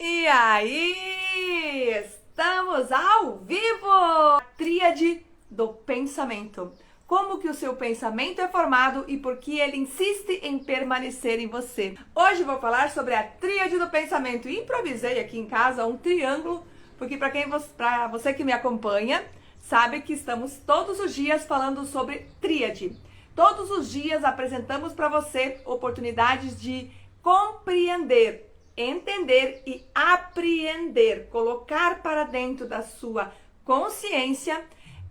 E aí, estamos ao vivo! Tríade do pensamento. Como que o seu pensamento é formado e por que ele insiste em permanecer em você. Hoje vou falar sobre a tríade do pensamento. Improvisei aqui em casa um triângulo, porque para você que me acompanha, sabe que estamos todos os dias falando sobre tríade. Todos os dias apresentamos para você oportunidades de compreender, entender e apreender, colocar para dentro da sua consciência,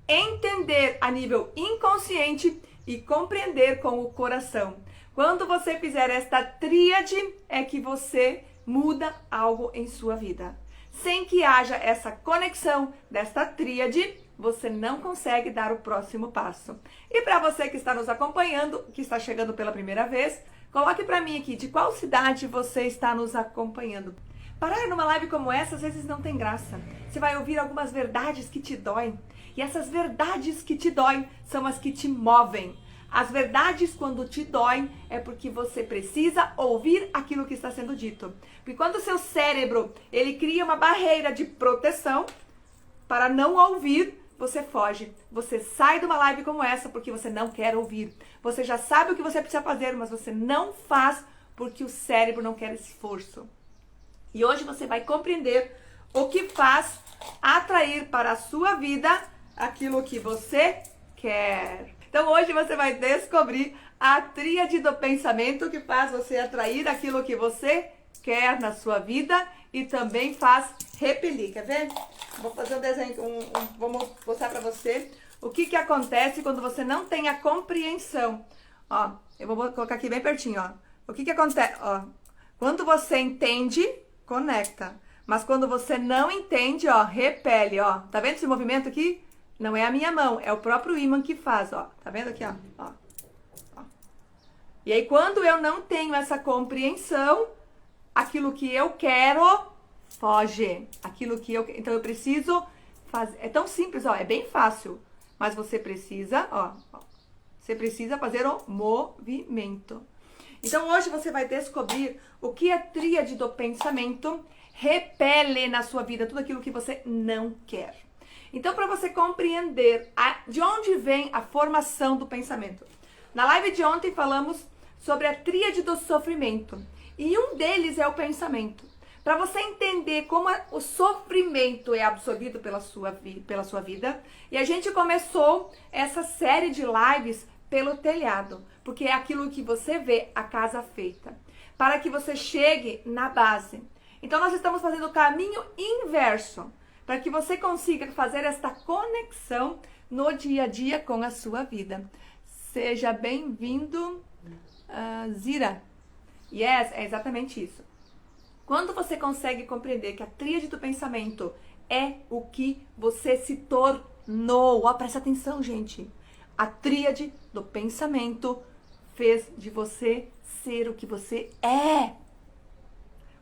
entender a nível inconsciente e compreender com o coração. Quando você fizer esta tríade, é que você muda algo em sua vida. Sem que haja essa conexão desta tríade, você não consegue dar o próximo passo. E para você que está nos acompanhando, que está chegando pela primeira vez, coloque para mim aqui de qual cidade você está nos acompanhando. Parar numa live como essa às vezes não tem graça. Você vai ouvir algumas verdades que te doem. E essas verdades que te doem são as que te movem. As verdades, quando te doem, é porque você precisa ouvir aquilo que está sendo dito. Porque quando o seu cérebro, ele cria uma barreira de proteção para não ouvir, você foge. Você sai de uma live como essa porque você não quer ouvir. Você já sabe o que você precisa fazer, mas você não faz porque o cérebro não quer esforço. E hoje você vai compreender o que faz atrair para a sua vida aquilo que você quer. Então hoje você vai descobrir a tríade do pensamento que faz você atrair aquilo que você quer na sua vida e também faz repelir. Quer ver? Vou fazer um desenho, vou mostrar para você o que acontece quando você não tem a compreensão. Ó, eu vou colocar aqui bem pertinho, ó. O que acontece? Ó, quando você entende, conecta. Mas quando você não entende, ó, repele, ó. Tá vendo esse movimento aqui? Não é a minha mão, é o próprio ímã que faz, ó. Tá vendo aqui, ó? Ó. E aí, quando eu não tenho essa compreensão, aquilo que eu quero foge. Então eu preciso fazer. É tão simples, ó. É bem fácil. Mas você precisa, ó. Você precisa fazer o movimento. Então hoje você vai descobrir o que a tríade do pensamento repele na sua vida, tudo aquilo que você não quer. Então, para você compreender de onde vem a formação do pensamento. Na live de ontem falamos sobre a tríade do sofrimento. E um deles é o pensamento. Para você entender como o sofrimento é absorvido pela sua vida. E a gente começou essa série de lives pelo telhado. Porque é aquilo que você vê, a casa feita. Para que você chegue na base. Então, nós estamos fazendo o caminho inverso. Para que você consiga fazer esta conexão no dia a dia com a sua vida. Seja bem-vindo, Zira. Yes, é exatamente isso. Quando você consegue compreender que a tríade do pensamento é o que você se tornou. Ó, presta atenção, gente. A tríade do pensamento fez de você ser o que você é.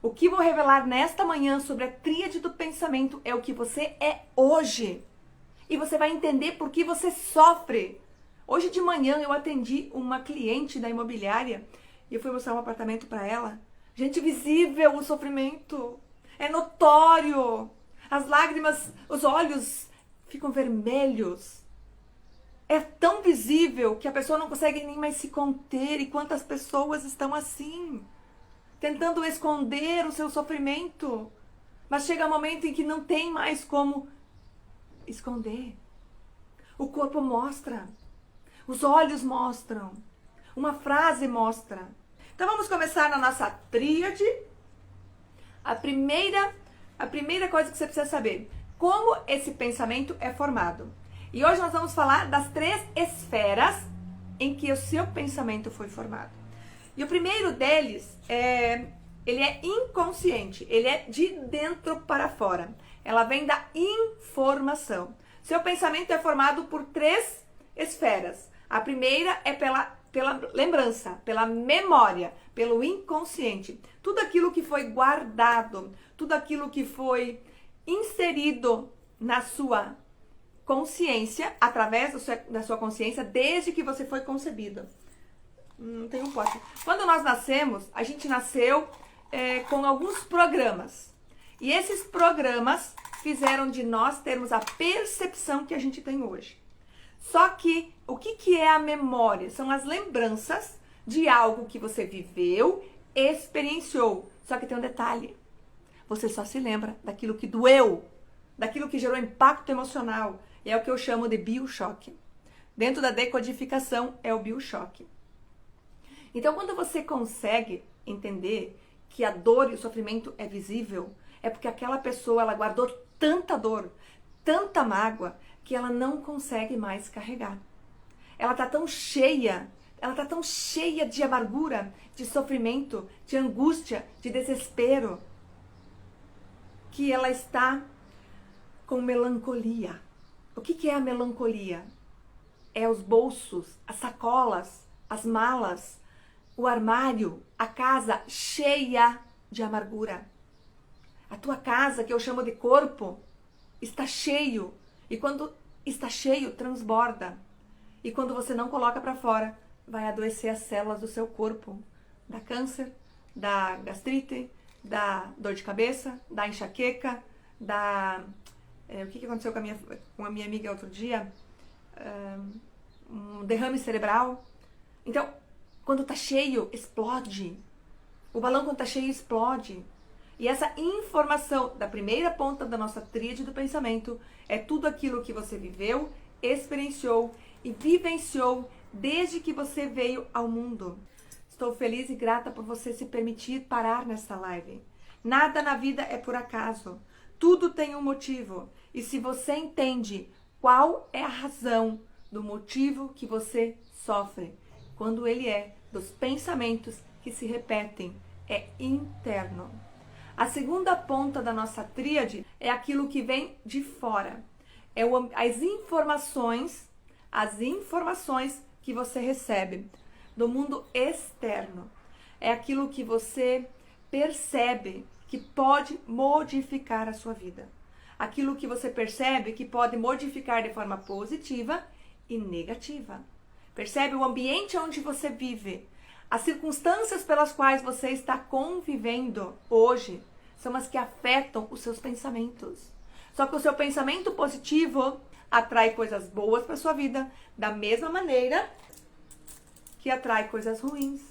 O que vou revelar nesta manhã sobre a tríade do pensamento é o que você é hoje. E você vai entender por que você sofre. Hoje de manhã eu atendi uma cliente da imobiliária e eu fui mostrar um apartamento para ela. Gente, visível o sofrimento. É notório. As lágrimas, os olhos ficam vermelhos. É tão visível que a pessoa não consegue nem mais se conter. E quantas pessoas estão assim? Tentando esconder o seu sofrimento. Mas chega um momento em que não tem mais como esconder. O corpo mostra. Os olhos mostram. Uma frase mostra. Então vamos começar na nossa tríade. A primeira coisa que você precisa saber. Como esse pensamento é formado. E hoje nós vamos falar das 3 esferas em que o seu pensamento foi formado. E o primeiro deles, ele é inconsciente, ele é de dentro para fora. Ela vem da informação. Seu pensamento é formado por 3 esferas. A primeira é pela lembrança, pela memória, pelo inconsciente. Tudo aquilo que foi guardado, tudo aquilo que foi inserido na sua consciência, através da sua consciência, desde que você foi concebido. Tem um pote. Quando nós nascemos, a gente nasceu com alguns programas. E esses programas fizeram de nós termos a percepção que a gente tem hoje. Só que o que é a memória? São as lembranças de algo que você viveu, experienciou. Só que tem um detalhe. Você só se lembra daquilo que doeu, daquilo que gerou impacto emocional. É o que eu chamo de biochoque. Dentro da decodificação é o biochoque. Então, quando você consegue entender que a dor e o sofrimento é visível, é porque aquela pessoa ela guardou tanta dor, tanta mágoa, que ela não consegue mais carregar. Ela tá tão cheia de amargura, de sofrimento, de angústia, de desespero, que ela está com melancolia. O que é a melancolia? É os bolsos, as sacolas, as malas, o armário, a casa cheia de amargura. A tua casa, que eu chamo de corpo, está cheio. E quando está cheio, transborda. E quando você não coloca para fora, vai adoecer as células do seu corpo. Da câncer, da gastrite, da dor de cabeça, da enxaqueca, da... o que aconteceu com a minha amiga outro dia? Um derrame cerebral. Então, quando tá cheio, explode. O balão quando tá cheio, explode. E essa informação da primeira ponta da nossa tríade do pensamento é tudo aquilo que você viveu, experienciou e vivenciou desde que você veio ao mundo. Estou feliz e grata por você se permitir parar nesta live. Nada na vida é por acaso. Tudo tem um motivo. E se você entende qual é a razão do motivo que você sofre, quando ele é dos pensamentos que se repetem, é interno. A segunda ponta da nossa tríade é aquilo que vem de fora. É as informações que você recebe do mundo externo. É aquilo que você percebe que pode modificar a sua vida. Aquilo que você percebe que pode modificar de forma positiva e negativa. Percebe o ambiente onde você vive. As circunstâncias pelas quais você está convivendo hoje são as que afetam os seus pensamentos. Só que o seu pensamento positivo atrai coisas boas para sua vida, da mesma maneira que atrai coisas ruins.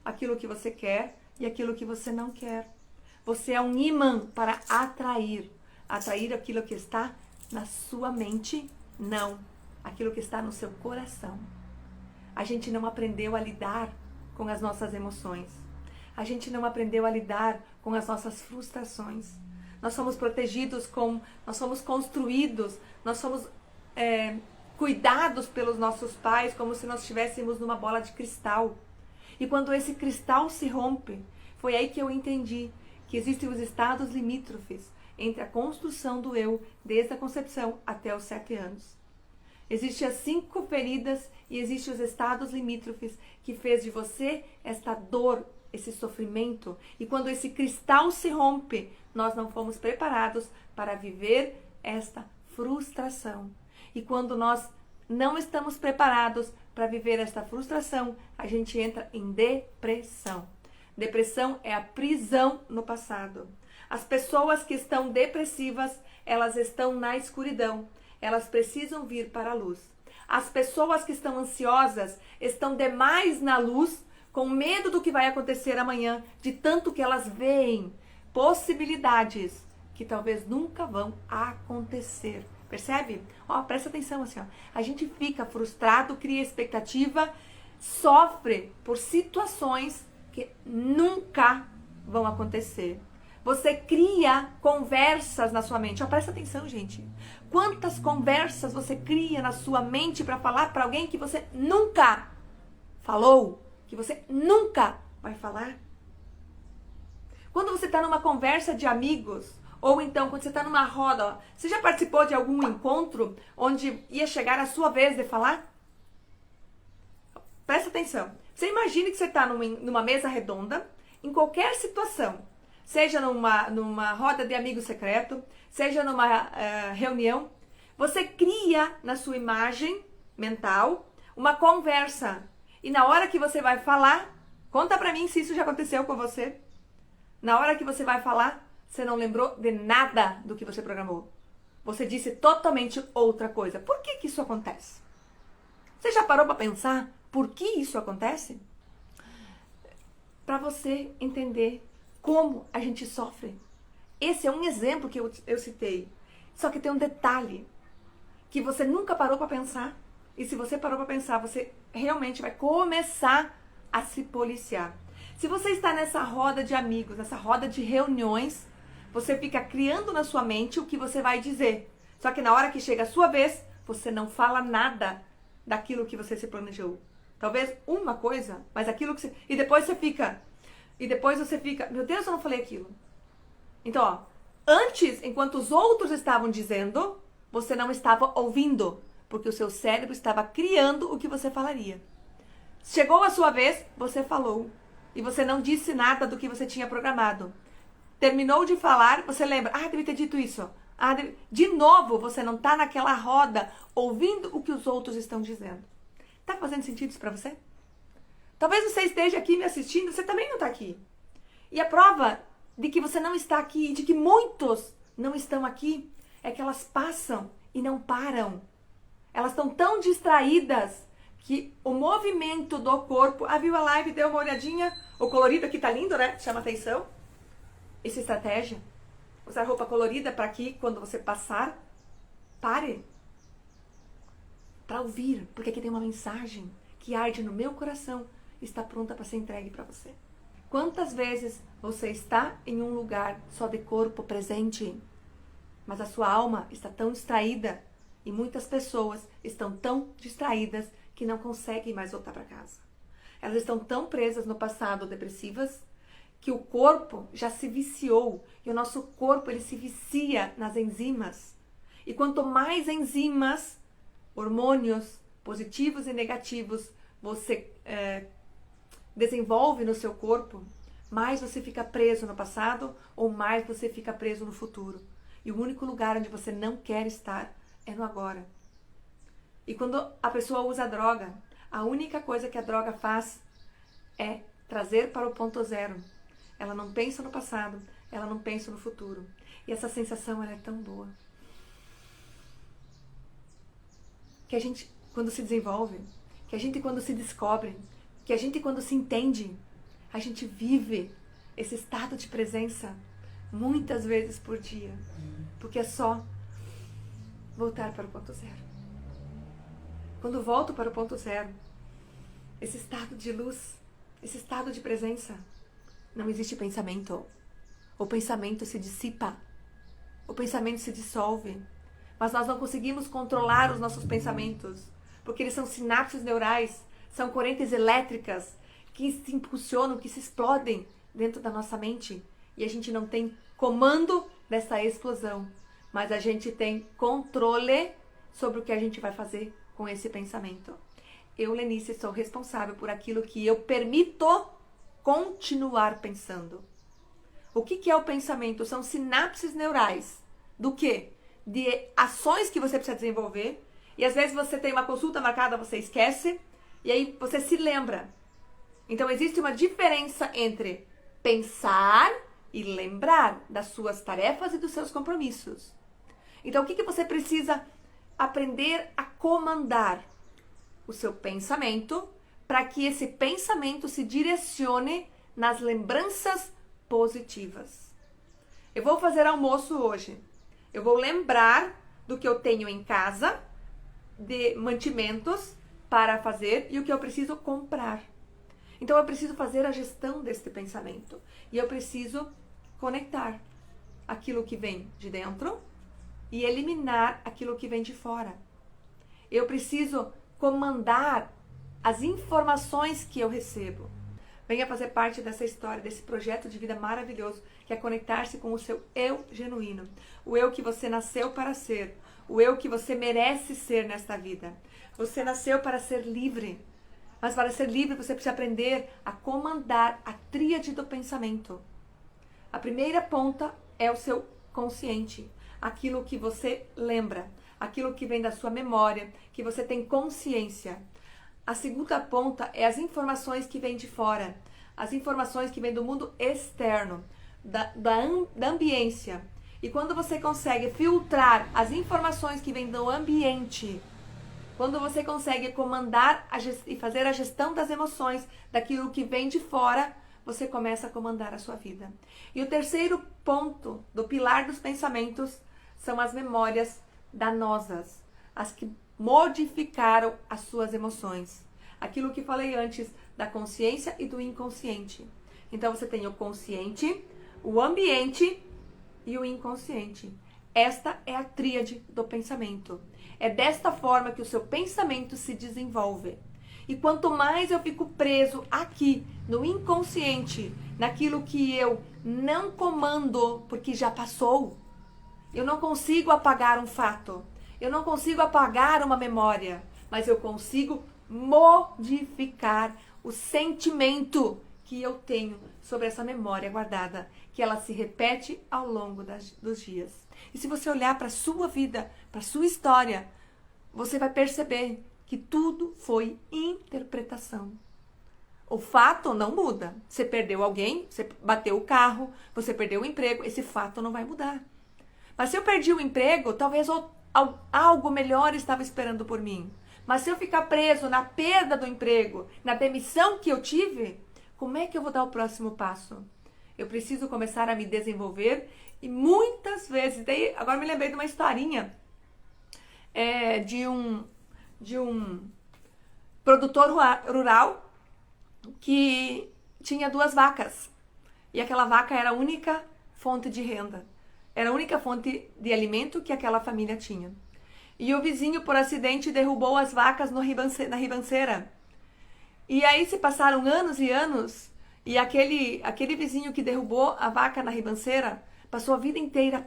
Aquilo que você quer e aquilo que você não quer. Você é um imã para atrair aquilo que está na sua mente, não. Aquilo que está no seu coração. A gente não aprendeu a lidar com as nossas emoções. A gente não aprendeu a lidar com as nossas frustrações. Nós somos protegidos, nós somos construídos, nós somos cuidados pelos nossos pais como se nós estivéssemos numa bola de cristal. E quando esse cristal se rompe, foi aí que eu entendi que existem os estados limítrofes entre a construção do eu, desde a concepção até os 7 anos. Existem as 5 feridas e existem os estados limítrofes que fez de você esta dor, esse sofrimento. E quando esse cristal se rompe, nós não fomos preparados para viver esta frustração. E quando nós não estamos preparados para viver esta frustração, a gente entra em depressão. Depressão é a prisão no passado. As pessoas que estão depressivas, elas estão na escuridão. Elas precisam vir para a luz. As pessoas que estão ansiosas estão demais na luz, com medo do que vai acontecer amanhã, de tanto que elas veem possibilidades que talvez nunca vão acontecer. Percebe? Presta atenção assim, A gente fica frustrado, cria expectativa, sofre por situações que nunca vão acontecer. Você cria conversas na sua mente. Presta atenção, gente. Quantas conversas você cria na sua mente para falar para alguém que você nunca falou, que você nunca vai falar? Quando você está numa conversa de amigos, ou então quando você está numa roda, você já participou de algum encontro onde ia chegar a sua vez de falar? Presta atenção. Você imagine que você está numa mesa redonda, em qualquer situação. Seja numa roda de amigo secreto, seja numa reunião, você cria na sua imagem mental uma conversa. E na hora que você vai falar, conta pra mim se isso já aconteceu com você. Na hora que você vai falar, você não lembrou de nada do que você programou. Você disse totalmente outra coisa. Por que que isso acontece? Você já parou para pensar por que isso acontece? Para você entender como a gente sofre. Esse é um exemplo que eu citei. Só que tem um detalhe que você nunca parou para pensar. E se você parou para pensar, você realmente vai começar a se policiar. Se você está nessa roda de amigos, nessa roda de reuniões, você fica criando na sua mente o que você vai dizer. Só que na hora que chega a sua vez, você não fala nada daquilo que você se planejou. Talvez uma coisa, mas aquilo que você... E depois você fica... meu Deus, eu não falei aquilo. Então, ó, antes, enquanto os outros estavam dizendo, você não estava ouvindo, porque o seu cérebro estava criando o que você falaria. Chegou a sua vez, você falou. E você não disse nada do que você tinha programado. Terminou de falar, você lembra, devia ter dito isso. De novo, você não está naquela roda, ouvindo o que os outros estão dizendo. Tá fazendo sentido isso para você? Talvez você esteja aqui me assistindo, você também não está aqui. E a prova de que você não está aqui, e de que muitos não estão aqui, é que elas passam e não param. Elas estão tão distraídas que o movimento do corpo... viu a live? Deu uma olhadinha? O colorido aqui tá lindo, né? Chama atenção. Essa estratégia. Usar roupa colorida para que, quando você passar, pare. Para ouvir. Porque aqui tem uma mensagem que arde no meu coração e está pronta para ser entregue para você. Quantas vezes você está em um lugar só de corpo presente, mas a sua alma está tão distraída e muitas pessoas estão tão distraídas que não conseguem mais voltar para casa. Elas estão tão presas no passado, depressivas, que o corpo já se viciou. E o nosso corpo, ele se vicia nas enzimas. E quanto mais enzimas, hormônios positivos e negativos, você desenvolve no seu corpo, mais você fica preso no passado ou mais você fica preso no futuro. E o único lugar onde você não quer estar é no agora. E quando a pessoa usa a droga, a única coisa que a droga faz é trazer para o ponto zero. Ela não pensa no passado, ela não pensa no futuro. E essa sensação, ela é tão boa. Que a gente, quando se desenvolve, que a gente, quando se descobre, que a gente, quando se entende, a gente vive esse estado de presença muitas vezes por dia. Porque é só voltar para o ponto zero. Quando volto para o ponto zero, esse estado de luz, esse estado de presença, não existe pensamento. O pensamento se dissipa. O pensamento se dissolve. Mas nós não conseguimos controlar os nossos pensamentos, porque eles são sinapses neurais, são correntes elétricas que se impulsionam, que se explodem dentro da nossa mente. E a gente não tem comando dessa explosão, mas a gente tem controle sobre o que a gente vai fazer com esse pensamento. Eu, Lenice, sou responsável por aquilo que eu permito continuar pensando. O que é o pensamento? São sinapses neurais. Do quê? De ações que você precisa desenvolver. E às vezes você tem uma consulta marcada, você esquece. E aí você se lembra. Então existe uma diferença entre pensar e lembrar das suas tarefas e dos seus compromissos. Então o que você precisa aprender a comandar? O seu pensamento, para que esse pensamento se direcione nas lembranças positivas. Eu vou fazer almoço hoje. Eu vou lembrar do que eu tenho em casa, de mantimentos para fazer e o que eu preciso comprar. Então eu preciso fazer a gestão deste pensamento. E eu preciso conectar aquilo que vem de dentro e eliminar aquilo que vem de fora. Eu preciso comandar as informações que eu recebo. Venha fazer parte dessa história, desse projeto de vida maravilhoso, que é conectar-se com o seu eu genuíno. O eu que você nasceu para ser. O eu que você merece ser nesta vida. Você nasceu para ser livre. Mas para ser livre você precisa aprender a comandar a tríade do pensamento. A primeira ponta é o seu consciente. Aquilo que você lembra. Aquilo que vem da sua memória, que você tem consciência. A segunda ponta é as informações que vêm de fora, as informações que vêm do mundo externo. da ambiência. E quando você consegue filtrar as informações que vêm do ambiente, quando você consegue comandar e fazer a gestão das emoções, daquilo que vem de fora, você começa a comandar a sua vida. E o terceiro ponto do pilar dos pensamentos são as memórias danosas, as que modificaram as suas emoções. Aquilo que falei antes da consciência e do inconsciente. Então você tem o consciente, o ambiente e o inconsciente. Esta é a tríade do pensamento. É desta forma que o seu pensamento se desenvolve. E quanto mais eu fico preso aqui no inconsciente, naquilo que eu não comando porque já passou, eu não consigo apagar um fato, eu não consigo apagar uma memória, mas eu consigo modificar o sentimento que eu tenho sobre essa memória guardada, que ela se repete ao longo dos dias. E se você olhar para a sua vida, para a sua história, você vai perceber que tudo foi interpretação. O fato não muda. Você perdeu alguém, você bateu o carro, você perdeu o emprego, esse fato não vai mudar. Mas se eu perdi o emprego, talvez algo melhor estava esperando por mim. Mas se eu ficar preso na perda do emprego, na demissão que eu tive, como é que eu vou dar o próximo passo? Eu preciso começar a me desenvolver e muitas vezes, agora me lembrei de uma historinha de um produtor rural que tinha 2 vacas. E aquela vaca era a única fonte de renda. Era a única fonte de alimento que aquela família tinha. E o vizinho, por acidente, derrubou as vacas na ribanceira. E aí se passaram anos e anos, e aquele vizinho que derrubou a vaca na ribanceira passou a vida inteira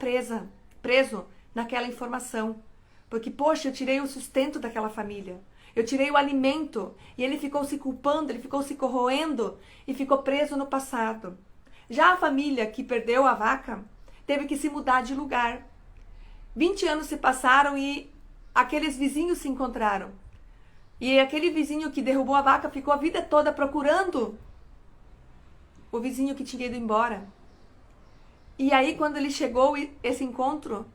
preso naquela informação. Porque, poxa, eu tirei o sustento daquela família. Eu tirei o alimento. E ele ficou se culpando, ele ficou se corroendo e ficou preso no passado. Já a família que perdeu a vaca teve que se mudar de lugar. 20 anos se passaram e aqueles vizinhos se encontraram. E aquele vizinho que derrubou a vaca ficou a vida toda procurando o vizinho que tinha ido embora. E aí, quando ele chegou esse encontro,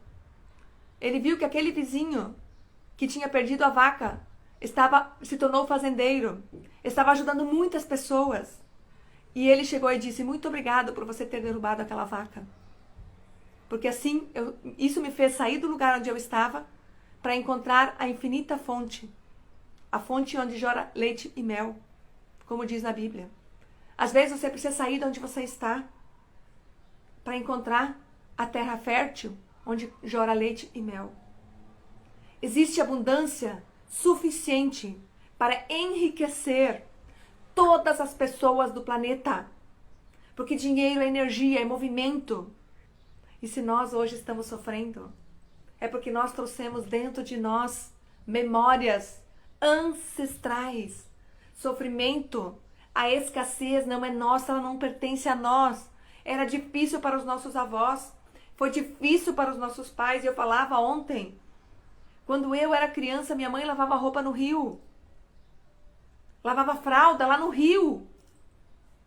ele viu que aquele vizinho que tinha perdido a vaca se tornou fazendeiro, estava ajudando muitas pessoas. E ele chegou e disse: muito obrigado por você ter derrubado aquela vaca. Porque assim, isso me fez sair do lugar onde eu estava para encontrar a infinita fonte. A fonte onde jorra leite e mel, como diz na Bíblia. Às vezes você precisa sair de onde você está para encontrar a terra fértil onde jorra leite e mel. Existe abundância suficiente para enriquecer todas as pessoas do planeta. Porque dinheiro é energia, é movimento. E se nós hoje estamos sofrendo, é porque nós trouxemos dentro de nós memórias ancestrais. Sofrimento, a escassez não é nossa, ela não pertence a nós. Era difícil para os nossos avós, foi difícil para os nossos pais. Eu falava ontem, quando eu era criança, minha mãe lavava roupa no rio. Lavava fralda lá no rio.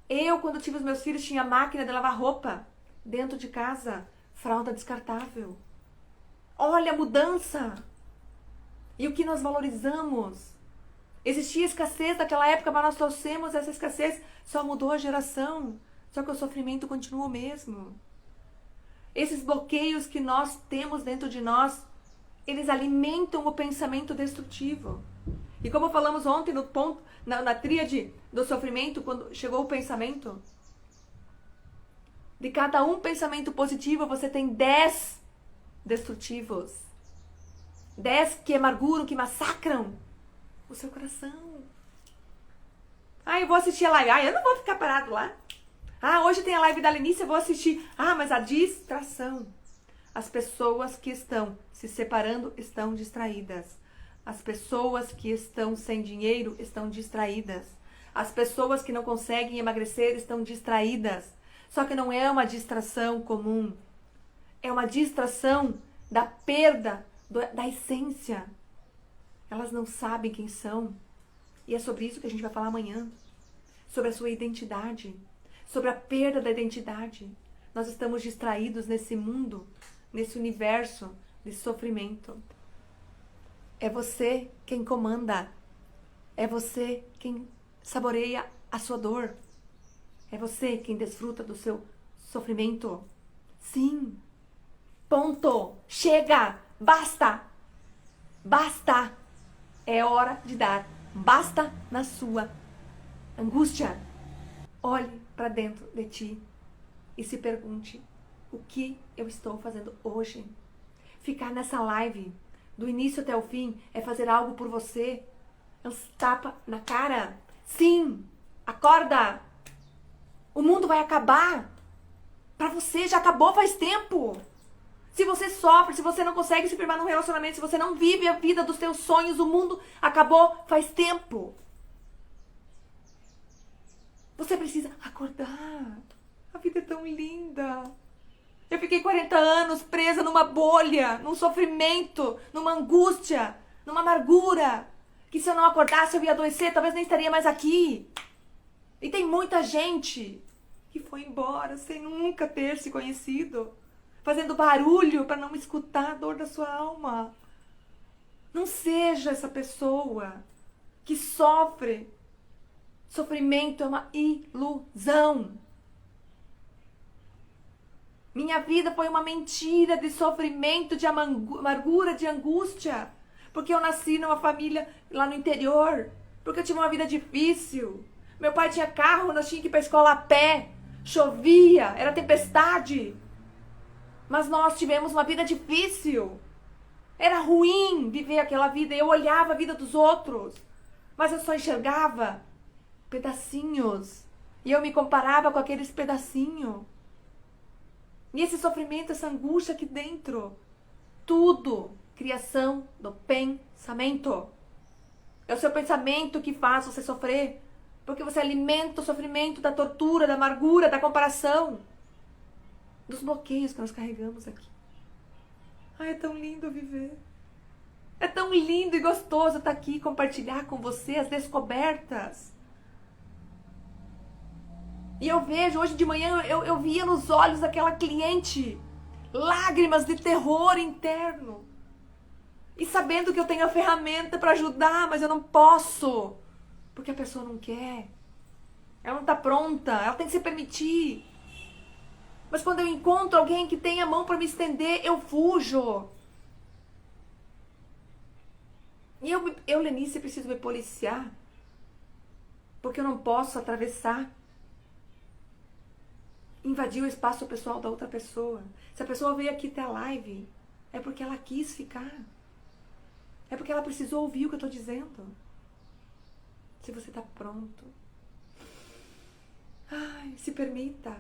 Eu, quando tive os meus filhos, tinha máquina de lavar roupa dentro de casa. Fralda descartável. Olha a mudança. E o que nós valorizamos. Existia escassez naquela época, mas nós trouxemos essa escassez. Só mudou a geração. Só que o sofrimento continua o mesmo. Esses bloqueios que nós temos dentro de nós, eles alimentam o pensamento destrutivo. E como falamos ontem no ponto, na tríade do sofrimento, quando chegou o pensamento, de cada pensamento positivo, você tem 10 destrutivos. 10 que amarguram, que massacram o seu coração. Eu vou assistir a live. Eu não vou ficar parado lá. Hoje tem a live da Lenice, eu vou assistir. Mas a distração. As pessoas que estão se separando estão distraídas. As pessoas que estão sem dinheiro estão distraídas. As pessoas que não conseguem emagrecer estão distraídas. Só que não é uma distração comum. É uma distração da perda da essência. Elas não sabem quem são. E é sobre isso que a gente vai falar amanhã. Sobre a sua identidade. Sobre a perda da identidade. nós estamos distraídos nesse mundo, nesse universo de sofrimento. É você quem comanda. É você quem saboreia a sua dor. É você quem desfruta do seu sofrimento. Sim. Ponto. Chega. Basta. Basta. É hora de dar. Basta na sua angústia. Olhe para dentro de ti e se pergunte: o que eu estou fazendo hoje? Ficar nessa live do início até o fim é fazer algo por você. É um tapa na cara. Sim. Acorda. O mundo vai acabar. Pra você já acabou faz tempo. Se você sofre, se você não consegue se firmar num relacionamento, se você não vive a vida dos teus sonhos, o mundo acabou faz tempo. Você precisa acordar. A vida é tão linda. Eu fiquei 40 anos presa numa bolha, num sofrimento, numa angústia, numa amargura, que se eu não acordasse eu ia adoecer, talvez nem estaria mais aqui. E tem muita gente que foi embora sem nunca ter se conhecido, fazendo barulho para não escutar a dor da sua alma. Não seja essa pessoa que sofre. Sofrimento é uma ilusão. Minha vida foi uma mentira de sofrimento, de amargura, de angústia. Porque eu nasci numa família lá no interior. Porque eu tive uma vida difícil. Meu pai tinha carro, nós tínhamos que ir para a escola a pé. Chovia, era tempestade. Mas nós tivemos uma vida difícil. Era ruim viver aquela vida. Eu olhava a vida dos outros. Mas eu só enxergava pedacinhos. E eu me comparava com aqueles pedacinhos. E esse sofrimento, essa angústia aqui dentro. Tudo criação do pensamento. É o seu pensamento que faz você sofrer. Porque você alimenta o sofrimento da tortura, da amargura, da comparação. Dos bloqueios que nós carregamos aqui. Ai, é tão lindo viver. É tão lindo e gostoso estar aqui, compartilhar com você as descobertas. E eu vejo, hoje de manhã, eu via nos olhos daquela cliente lágrimas de terror interno. E sabendo que eu tenho a ferramenta para ajudar, mas eu não posso. Porque a pessoa não quer. Ela não está pronta, ela tem que se permitir. Mas quando eu encontro alguém que tem a mão para me estender, eu fujo. E eu, Lenice, preciso me policiar. Porque eu não posso atravessar. Invadir o espaço pessoal da outra pessoa. Se a pessoa veio aqui até a live, é porque ela quis ficar. É porque ela precisou ouvir o que eu estou dizendo. Se você está pronto. Ai, se permita.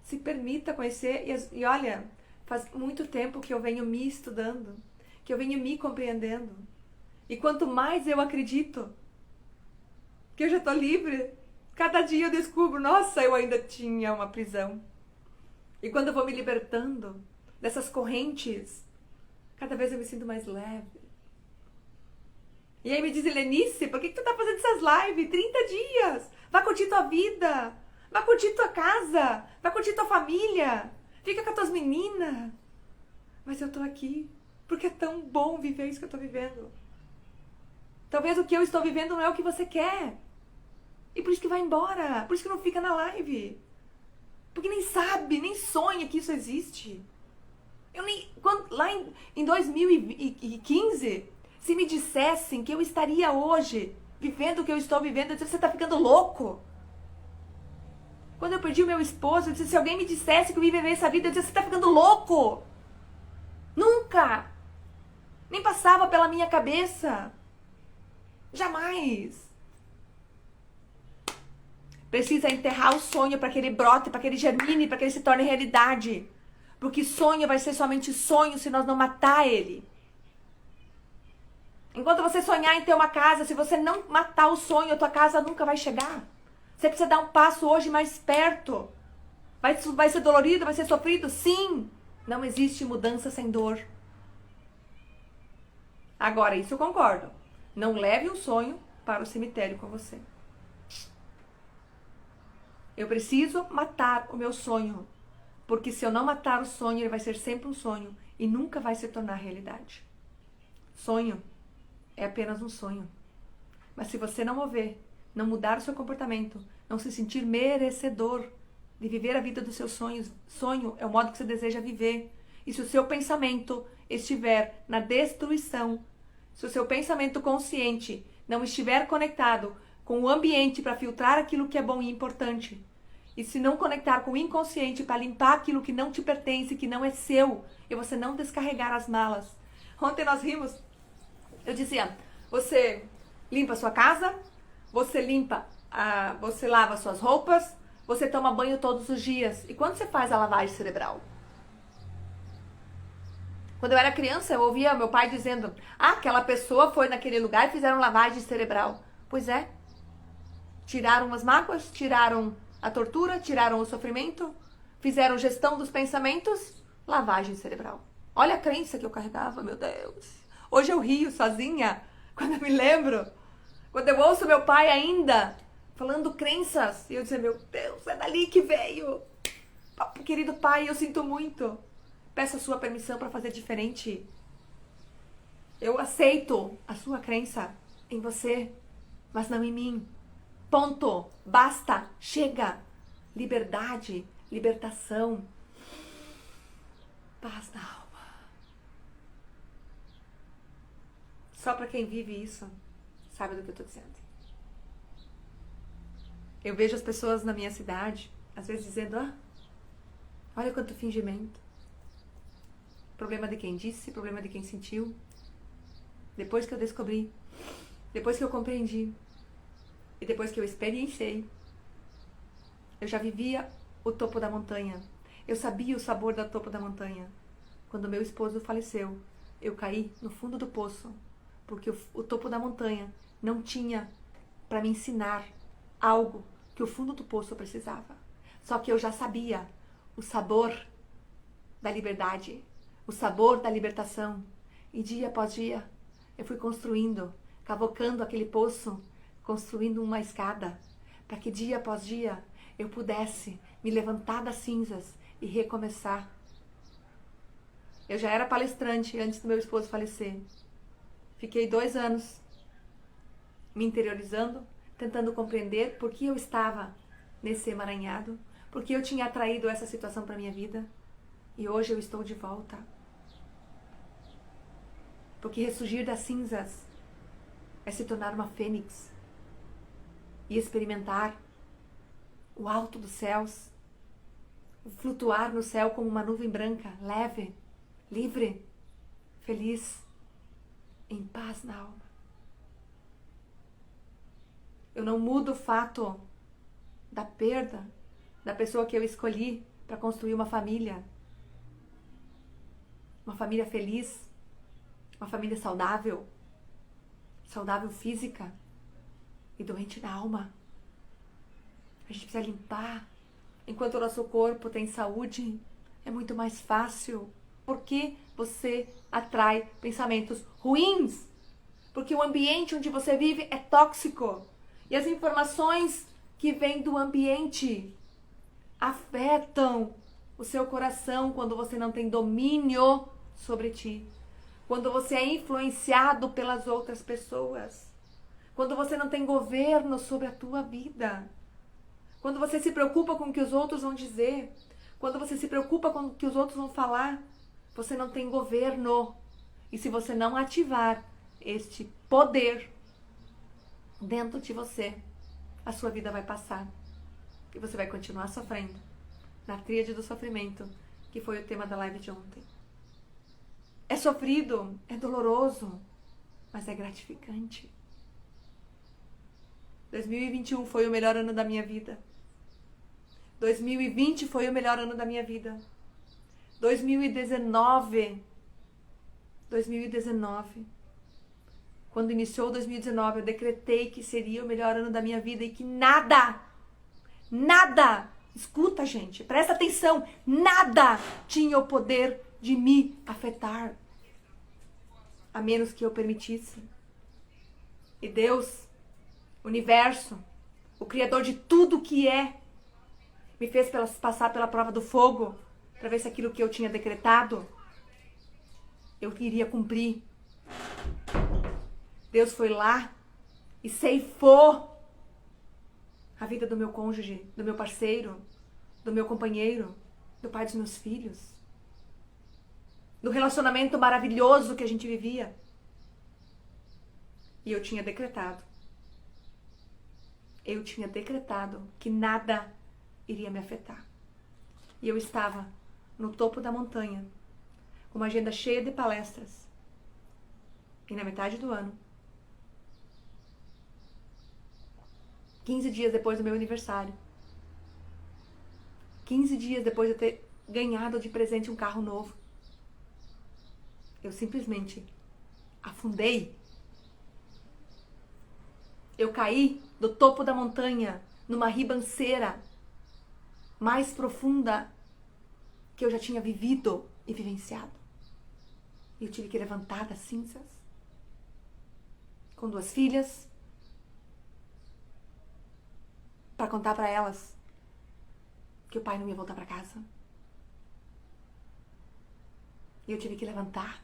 Se permita conhecer. E olha, faz muito tempo que eu venho me estudando. Que eu venho me compreendendo. E quanto mais eu acredito que eu já estou livre, cada dia eu descubro, nossa, eu ainda tinha uma prisão. E quando eu vou me libertando dessas correntes, cada vez eu me sinto mais leve. E aí me diz, Lenice, por que tu tá fazendo essas lives? 30 dias! Vai curtir tua vida! Vai curtir tua casa! Vai curtir tua família! Fica com as tuas meninas! Mas eu tô aqui porque é tão bom viver isso que eu tô vivendo. Talvez o que eu estou vivendo não é o que você quer. E por isso que vai embora. Por isso que não fica na live. Porque nem sabe, nem sonha que isso existe. Eu nem... lá em 2015... Se me dissessem que eu estaria hoje vivendo o que eu estou vivendo, eu disse, você está ficando louco. Quando eu perdi o meu esposo, eu disse, se alguém me dissesse que eu ia viver essa vida, eu disse, você está ficando louco. Nunca. Nem passava pela minha cabeça. Jamais. Precisa enterrar o sonho para que ele brote, para que ele germine, para que ele se torne realidade. Porque sonho vai ser somente sonho se nós não matar ele. Enquanto você sonhar em ter uma casa, se você não matar o sonho, a tua casa nunca vai chegar. Você precisa dar um passo hoje mais perto. Vai ser dolorido, vai ser sofrido? Sim. Não existe mudança sem dor. Agora, isso eu concordo. Não leve um sonho para o cemitério com você. Eu preciso matar o meu sonho Porque se eu não matar o sonho, ele vai ser sempre um sonho e nunca vai se tornar realidade. Sonho é apenas um sonho. Mas se você não mover, não mudar o seu comportamento, não se sentir merecedor de viver a vida dos seus sonhos, sonho é o modo que você deseja viver. E se o seu pensamento estiver na destruição, se o seu pensamento consciente não estiver conectado com o ambiente para filtrar aquilo que é bom e importante, e se não conectar com o inconsciente para limpar aquilo que não te pertence, que não é seu, e você não descarregar as malas. Ontem nós rimos, eu dizia, você limpa a sua casa, você você lava suas roupas, você toma banho todos os dias. E quando você faz a lavagem cerebral? Quando eu era criança, eu ouvia meu pai dizendo, aquela pessoa foi naquele lugar e fizeram lavagem cerebral. Pois é. Tiraram as mágoas, tiraram a tortura, tiraram o sofrimento, fizeram gestão dos pensamentos, lavagem cerebral. Olha a crença que eu carregava, meu Deus. Hoje eu rio sozinha, quando eu me lembro. Quando eu ouço meu pai ainda falando crenças, e eu dizia, meu Deus, é dali que veio. Querido pai, eu sinto muito. Peço a sua permissão para fazer diferente. Eu aceito a sua crença em você, mas não em mim. Ponto. Basta. Chega. Liberdade. Libertação. Paz na alma. Só para quem vive isso, sabe do que eu tô dizendo. Eu vejo as pessoas na minha cidade, às vezes dizendo, olha quanto fingimento. Problema de quem disse, problema de quem sentiu. Depois que eu descobri, depois que eu compreendi, e depois que eu experienciei, eu já vivia o topo da montanha. Eu sabia o sabor do topo da montanha. Quando meu esposo faleceu, eu caí no fundo do poço, porque o topo da montanha não tinha para me ensinar algo que o fundo do poço precisava. Só que eu já sabia o sabor da liberdade, o sabor da libertação. E dia após dia, eu fui construindo, cavocando aquele poço, construindo uma escada, para que dia após dia eu pudesse me levantar das cinzas e recomeçar. Eu já era palestrante antes do meu esposo falecer. Fiquei 2 anos me interiorizando, tentando compreender por que eu estava nesse emaranhado, por que eu tinha atraído essa situação para minha vida. E hoje eu estou de volta. Porque ressurgir das cinzas é se tornar uma fênix e experimentar o alto dos céus, flutuar no céu como uma nuvem branca, leve, livre, feliz, em paz na alma. Eu não mudo o fato da perda da pessoa que eu escolhi para construir uma família feliz, uma família saudável, saudável física e doente na alma. A gente precisa limpar. Enquanto o nosso corpo tem saúde, é muito mais fácil. Porque você atrai pensamentos ruins? Porque o ambiente onde você vive é tóxico. E as informações que vêm do ambiente afetam o seu coração quando você não tem domínio sobre ti. Quando você é influenciado pelas outras pessoas. Quando você não tem governo sobre a tua vida. Quando você se preocupa com o que os outros vão dizer. Quando você se preocupa com o que os outros vão falar. Você não tem governo. E se você não ativar este poder dentro de você, a sua vida vai passar. E você vai continuar sofrendo. Na tríade do sofrimento, que foi o tema da live de ontem. É sofrido, é doloroso, mas é gratificante. 2021 foi o melhor ano da minha vida. 2020 foi o melhor ano da minha vida. 2019, quando iniciou 2019, eu decretei que seria o melhor ano da minha vida e que nada, escuta gente, presta atenção, nada tinha o poder de me afetar, a menos que eu permitisse. E Deus, o universo, o Criador de tudo que é, me fez passar pela prova do fogo para ver se aquilo que eu tinha decretado eu iria cumprir. Deus foi lá e ceifou a vida do meu cônjuge, do meu parceiro, do meu companheiro, do pai dos meus filhos, do relacionamento maravilhoso que a gente vivia. E eu tinha decretado que nada iria me afetar. E eu estava no topo da montanha, com uma agenda cheia de palestras. E na metade do ano, 15 dias depois do meu aniversário, 15 dias depois de eu ter ganhado de presente um carro novo, eu simplesmente afundei. Eu caí do topo da montanha, numa ribanceira mais profunda que eu já tinha vivido e vivenciado. E eu tive que levantar das cinzas, com 2 filhas, para contar para elas que o pai não ia voltar para casa. E eu tive que levantar.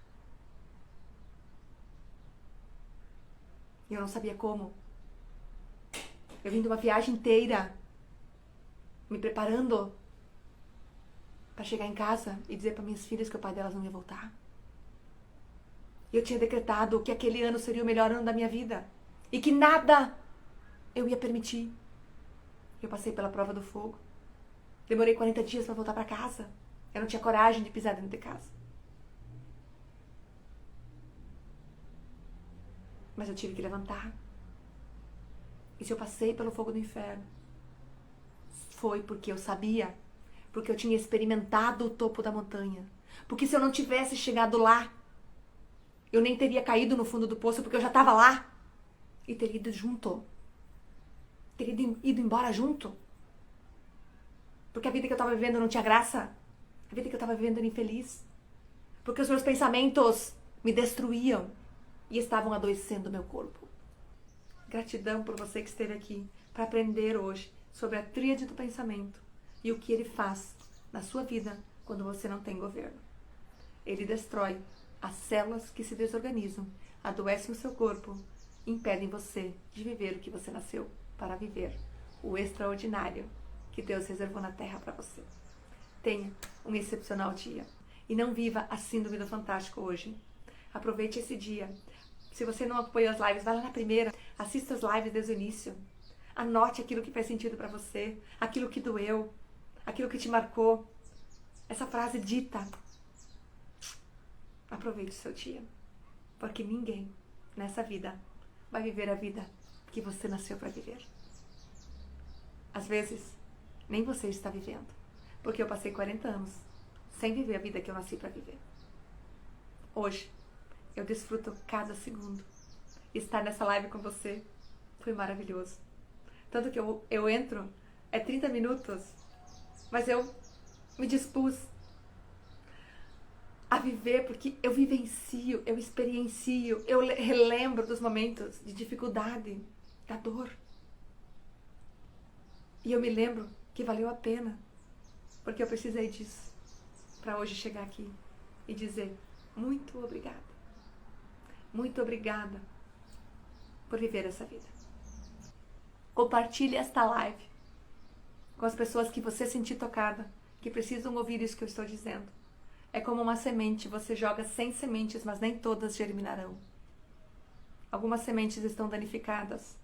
E eu não sabia como. Eu vim de uma viagem inteira, me preparando para chegar em casa e dizer para minhas filhas que o pai delas não ia voltar. E eu tinha decretado que aquele ano seria o melhor ano da minha vida e que nada eu ia permitir. Eu passei pela prova do fogo. Demorei 40 dias para voltar para casa. Eu não tinha coragem de pisar dentro de casa. Mas eu tive que levantar. E se eu passei pelo fogo do inferno, foi porque eu sabia, porque eu tinha experimentado o topo da montanha. Porque se eu não tivesse chegado lá, eu nem teria caído no fundo do poço, porque eu já estava lá. E teria ido junto. Teria ido embora junto. Porque a vida que eu estava vivendo não tinha graça. A vida que eu estava vivendo era infeliz. Porque os meus pensamentos me destruíam e estavam adoecendo o meu corpo. Gratidão por você que esteve aqui para aprender hoje sobre a tríade do pensamento e o que ele faz na sua vida quando você não tem governo. Ele destrói as células que se desorganizam, adoecem o seu corpo, impedem você de viver o que você nasceu para viver, o extraordinário que Deus reservou na terra para você. Tenha um excepcional dia e não viva a síndrome do fantástico hoje. Aproveite esse dia. Se você não acompanhou as lives, vai lá na primeira, assista as lives desde o início. Anote aquilo que faz sentido para você, aquilo que doeu, aquilo que te marcou. Essa frase dita. Aproveite o seu dia, porque ninguém nessa vida vai viver a vida que você nasceu para viver. Às vezes, nem você está vivendo, porque eu passei 40 anos sem viver a vida que eu nasci para viver. Hoje, eu desfruto cada segundo. Estar nessa live com você foi maravilhoso. Tanto que eu entro, é 30 minutos, mas eu me dispus a viver porque eu vivencio, eu experiencio, eu relembro dos momentos de dificuldade, da dor. E eu me lembro que valeu a pena, porque eu precisei disso para hoje chegar aqui e dizer muito obrigada. Muito obrigada por viver essa vida. Compartilhe esta live com as pessoas que você sentir tocada, que precisam ouvir isso que eu estou dizendo. É como uma semente, você joga 100 sementes, mas nem todas germinarão. Algumas sementes estão danificadas,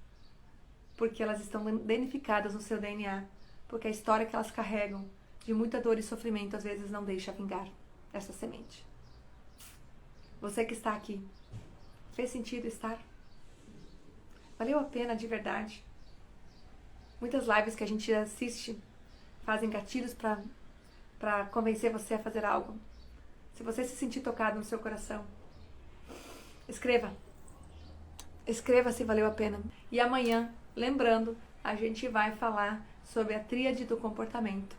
porque elas estão danificadas no seu DNA, porque a história que elas carregam, de muita dor e sofrimento, às vezes não deixa vingar essa semente. Você que está aqui, fez sentido estar? Valeu a pena de verdade? Muitas lives que a gente assiste fazem gatilhos para convencer você a fazer algo. Se você se sentir tocado no seu coração, escreva. Escreva se valeu a pena. E amanhã, lembrando, a gente vai falar sobre a tríade do comportamento.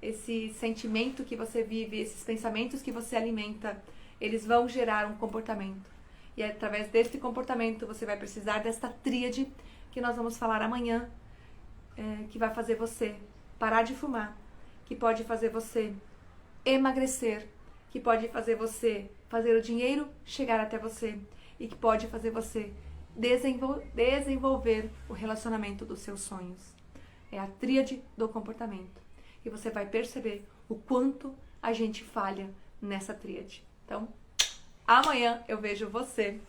Esse sentimento que você vive, esses pensamentos que você alimenta, eles vão gerar um comportamento. E através deste comportamento você vai precisar desta tríade que nós vamos falar amanhã, que vai fazer você parar de fumar, que pode fazer você emagrecer, que pode fazer você fazer o dinheiro chegar até você e que pode fazer você desenvolver o relacionamento dos seus sonhos. É a tríade do comportamento. E você vai perceber o quanto a gente falha nessa tríade. Então, amanhã eu vejo você